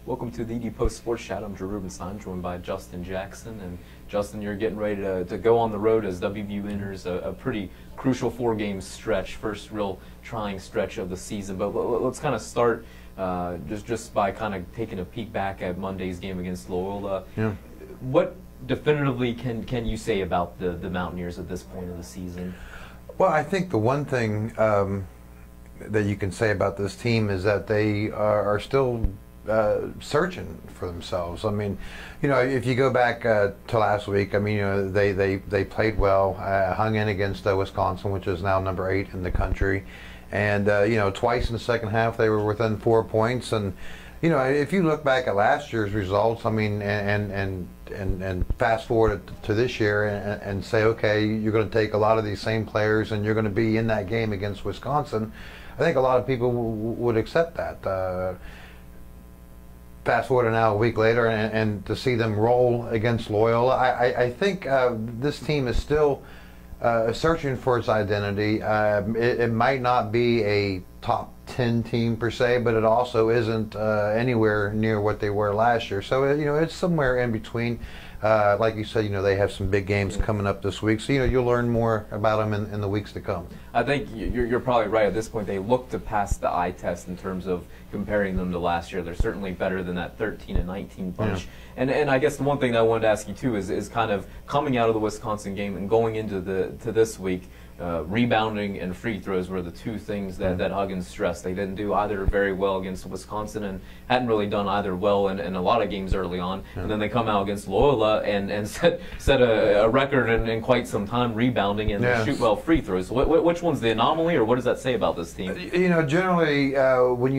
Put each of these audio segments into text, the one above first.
Welcome to the TheDPost Sports Chat. I'm Drew Rubenstein, joined by Justin Jackson. And Justin, you're getting ready to go on the road as WVU enters a pretty crucial 4-game stretch, first real trying stretch of the season. But let's kind of start just by kind of taking a peek back at Monday's game against Loyola. Yeah. What definitively can you say about the Mountaineers at this point of the season? Well, I think the one thing that you can say about this team is that they are still searching for themselves. I mean, you know, if you go back to last week, I mean, you know, they played well, hung in against Wisconsin, which is now number 8 in the country, and you know, twice in the second half they were within 4 points. And you know, if you look back at last year's results, I mean, and fast forward to this year and say, okay, you're going to take a lot of these same players and you're going to be in that game against Wisconsin, I think a lot of people would accept that. Fast forward now a week later and to see them roll against Loyola, I think this team is still searching for its identity. It might not be a top 10 team per se, but it also isn't anywhere near what they were last year. So you know, it's somewhere in between. Like you said, you know, they have some big games coming up this week, so you know, you'll learn more about them in the weeks to come. I think you're probably right. At this point, they look to pass the eye test in terms of comparing them to last year. They're certainly better than that 13 and 19 bunch. Yeah. And I guess the one thing that I wanted to ask you too is kind of coming out of the Wisconsin game and going into this week. Rebounding and free throws were the two things that Huggins stressed. They didn't do either very well against Wisconsin and hadn't really done either well in a lot of games early on. Yeah. And then they come out against Loyola and set a record in quite some time rebounding and shoot well free throws. Which one's the anomaly, or what does that say about this team? You know, generally when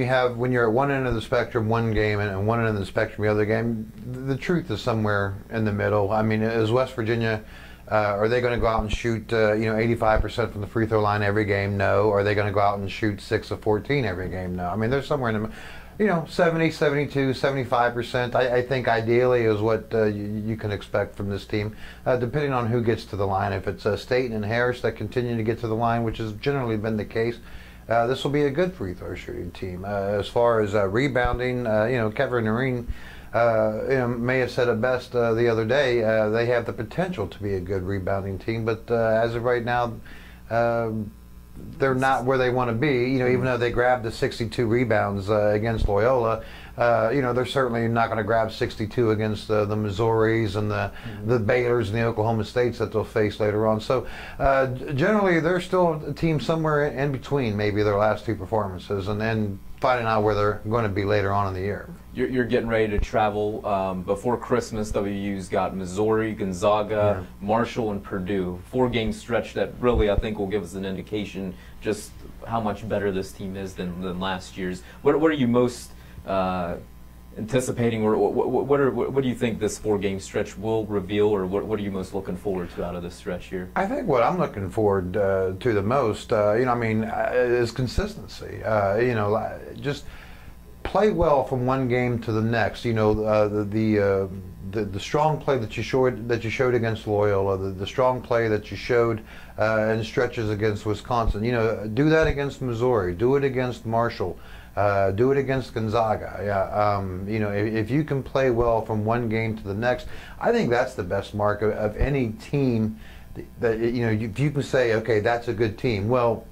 you're at one end of the spectrum one game and one end of the spectrum the other game, the truth is somewhere in the middle. I mean, is West Virginia, are they going to go out and shoot, you know, 85% from the free throw line every game? No. Are they going to go out and shoot 6 of 14 every game? No. I mean, they're somewhere in the, you know, 70, 72, 75%. I think ideally is what you can expect from this team, depending on who gets to the line. If it's Staten and Harris that continue to get to the line, which has generally been the case, this will be a good free throw shooting team. As far as rebounding, you know, Kevin Noreen, you know, may have said it best the other day. They have the potential to be a good rebounding team, but as of right now, they're not where they want to be. You know, even though they grabbed the 62 rebounds against Loyola, you know, they're certainly not going to grab 62 against the Missouris and the Baylors and the Oklahoma States that they'll face later on. So generally, they're still a team somewhere in between maybe their last two performances and then finding out where they're going to be later on in the year. You're getting ready to travel. Before Christmas, WVU's got Missouri, Gonzaga, Marshall, and Purdue. 4-game stretch that really, I think, will give us an indication just how much better this team is than last year's. What are you most anticipating, or what do you think this 4-game stretch will reveal, or what are you most looking forward to out of this stretch here? I think what I'm looking forward to the most, you know, I mean, is consistency. You know, just play well from one game to the next. You know, the strong play that you showed against Loyola, the strong play that you showed in stretches against Wisconsin. You know, do that against Missouri. Do it against Marshall. Do it against Gonzaga. Yeah, you know, if you can play well from one game to the next, I think that's the best mark of any team. That, you know, if you can say, okay, that's a good team. Well,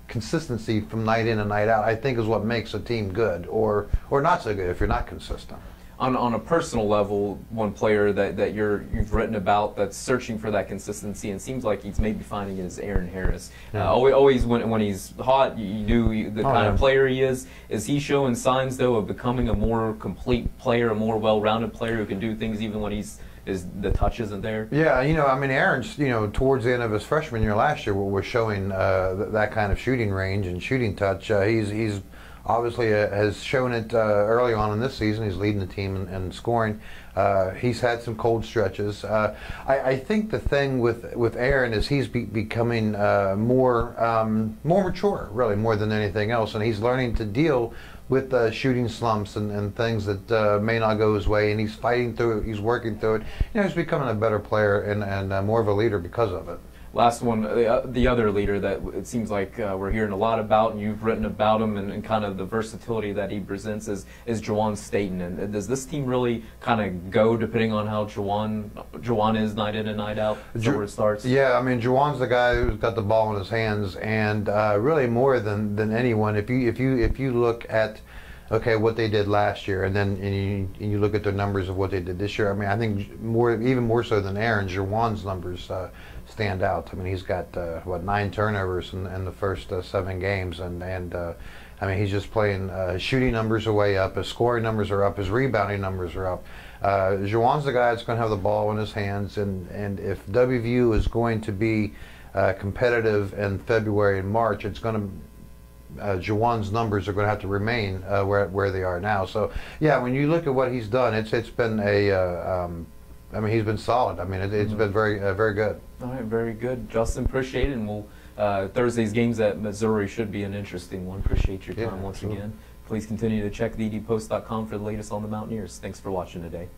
consistency from night in and night out, I think, is what makes a team good or not so good if you're not consistent. On a personal level, one player that you've written about that's searching for that consistency and seems like he's maybe finding it is Aaron Harris. Always when he's hot, you knew the kind of player he is. Is he showing signs though of becoming a more complete player, a more well-rounded player who can do things even when the touch isn't there? Yeah, you know, I mean, Aaron's, you know, towards the end of his freshman year last year, was showing that kind of shooting range and shooting touch. He's obviously has shown it early on in this season. He's leading the team in scoring. He's had some cold stretches. I think the thing with Aaron is he's becoming more mature, really, more than anything else, and he's learning to deal with shooting slumps and things that may not go his way, and he's fighting through it. He's working through it. You know, he's becoming a better player and more of a leader because of it. last one, the other leader that it seems like we're hearing a lot about, and you've written about him, and kind of the versatility that he presents is Juwan Staten. And does this team really kind of go depending on how Juwan is night in and night out? Where it starts. Yeah, I mean, Juwan's the guy who's got the ball in his hands, and really more than anyone. If you look at what they did last year, and then you look at the numbers of what they did this year. I mean, I think even more so than Aaron, Juwan's numbers stand out. I mean, he's got 9 turnovers in the first 7 games, and I mean, he's just playing. His shooting numbers are way up. His scoring numbers are up. His rebounding numbers are up. Juwan's the guy that's going to have the ball in his hands, and if WVU is going to be competitive in February and March, it's going to Juwan's numbers are going to have to remain where they are now. So yeah, when you look at what he's done, it's been I mean, he's been solid. I mean, it's been very good. All right, very good, Justin. Appreciate it, and we'll Thursday's games at Missouri should be an interesting one. Appreciate your time once again. Please continue to check TheDPost.com for the latest on the Mountaineers. Thanks for watching today.